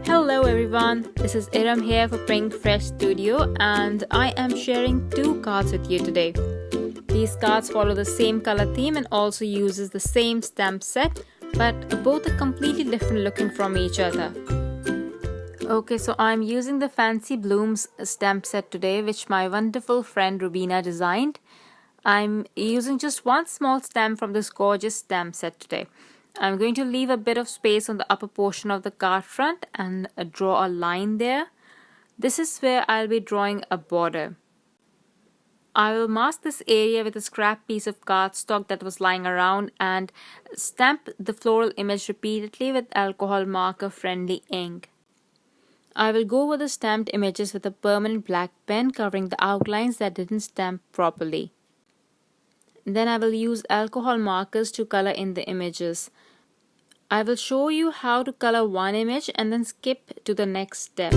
Hello everyone, this is Erum here for Pinkfresh Studio and I am sharing two cards with you today. These cards follow the same color theme and also uses the same stamp set, but both are completely different looking from each other. Okay, so I'm using the Fancy Blooms stamp set today, which my wonderful friend Rubina designed. I'm using just one small stamp from this gorgeous stamp set today. I'm going to leave a bit of space on the upper portion of the card front and draw a line there. This is where I'll be drawing a border. I will mask this area with a scrap piece of cardstock that was lying around and stamp the floral image repeatedly with alcohol marker friendly ink. I will go over the stamped images with a permanent black pen covering the outlines that didn't stamp properly. Then I will use alcohol markers to color in the images. I will show you how to color one image and then skip to the next step.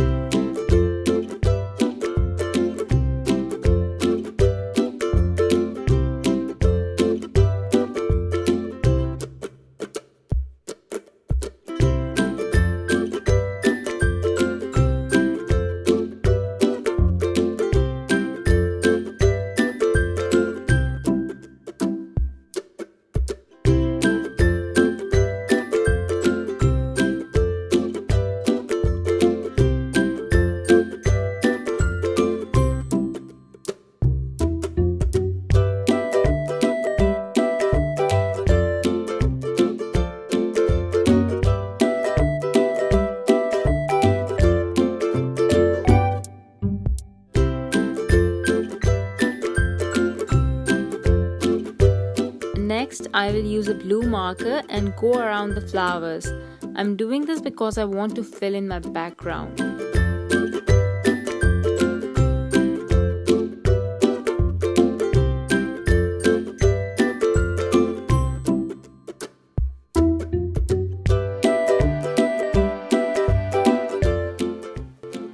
Next, I will use a blue marker and go around the flowers. I'm doing this because I want to fill in my background.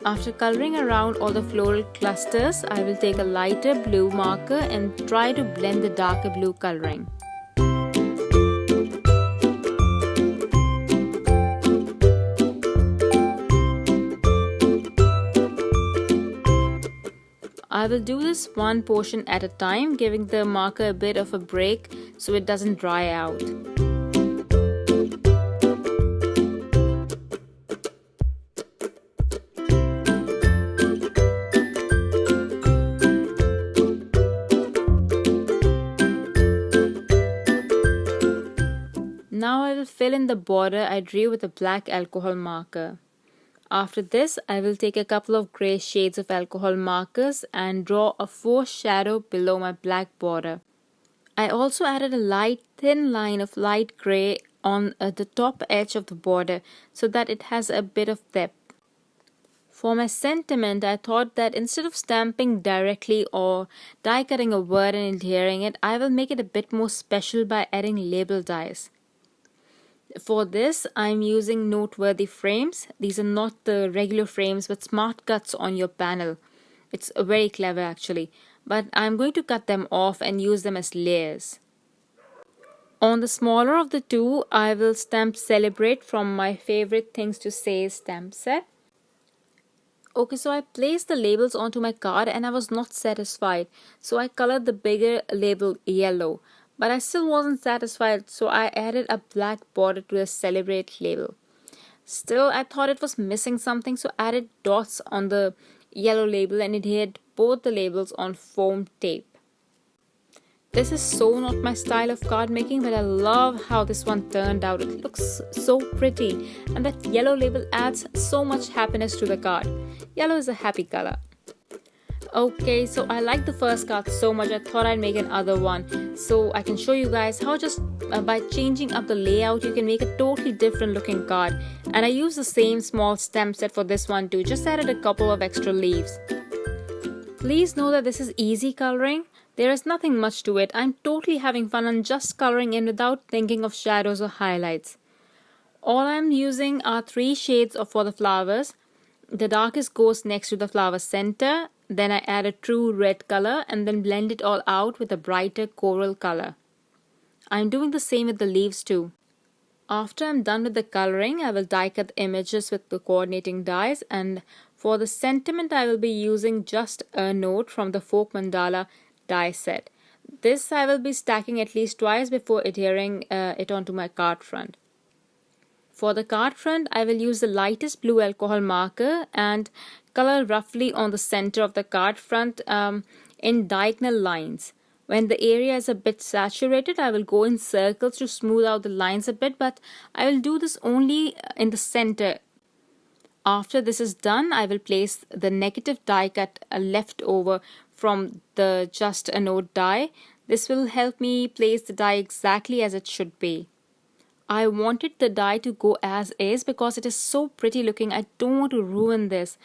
After coloring around all the floral clusters, I will take a lighter blue marker and try to blend the darker blue coloring. I will do this one portion at a time, giving the marker a bit of a break so it doesn't dry out. Now I will fill in the border I drew with a black alcohol marker. After this, I will take a couple of grey shades of alcohol markers and draw a foreshadow below my black border. I also added a light thin line of light grey on the top edge of the border so that it has a bit of depth. For my sentiment, I thought that instead of stamping directly or die cutting a word and adhering it, I will make it a bit more special by adding label dies. For this, I'm using noteworthy frames. These are not the regular frames but smart cuts on your panel. It's very clever actually, but I'm going to cut them off and use them as layers. On the smaller of the two, I will stamp Celebrate from my favorite things to say stamp set. Okay, so I placed the labels onto my card and I was not satisfied, so I colored the bigger label yellow. But I still wasn't satisfied, so I added a black border to the Celebrate label. Still, I thought it was missing something, so I added dots on the yellow label and adhered both the labels on foam tape. This is so not my style of card making, but I love how this one turned out. It looks so pretty, and that yellow label adds so much happiness to the card. Yellow is a happy color. Okay, so I like the first card so much I thought I'd make another one so I can show you guys how just by changing up the layout you can make a totally different looking card. And I used the same small stamp set for this one too, just added a couple of extra leaves. Please know that this is easy coloring. There is nothing much to it. I'm totally having fun and just coloring in without thinking of shadows or highlights. All I'm using are 3 shades for the flowers. The darkest goes next to the flower center. Then I add a true red color and then blend it all out with a brighter coral color. I'm doing the same with the leaves too. After I'm done with the coloring, I will die cut the images with the coordinating dies, and for the sentiment I will be using just a note from the folk mandala die set. This I will be stacking at least twice before adhering it onto my card front. For the card front, I will use the lightest blue alcohol marker and color roughly on the center of the card front in diagonal lines. When the area is a bit saturated, I will go in circles to smooth out the lines a bit, but I will do this only in the center. After this is done, I will place the negative die cut left over from the just a note die. This will help me place the die exactly as it should be. I wanted the die to go as is because it is so pretty looking. I don't want to ruin this.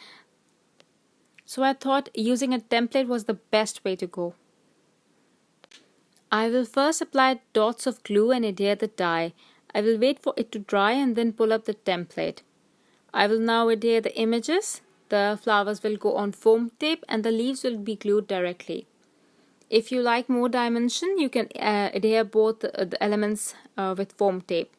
So I thought using a template was the best way to go. I will first apply dots of glue and adhere the die. I will wait for it to dry and then pull up the template. I will now adhere the images. The flowers will go on foam tape and the leaves will be glued directly. If you like more dimension, you can adhere both the elements with foam tape.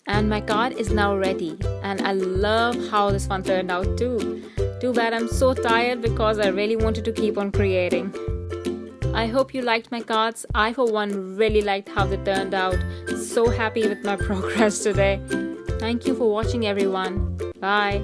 And my card is now ready, and I love how this one turned out too. Too bad I'm so tired because I really wanted to keep on creating. I hope you liked my cards. I for one really liked how they turned out. So happy with my progress today. Thank you for watching everyone. Bye.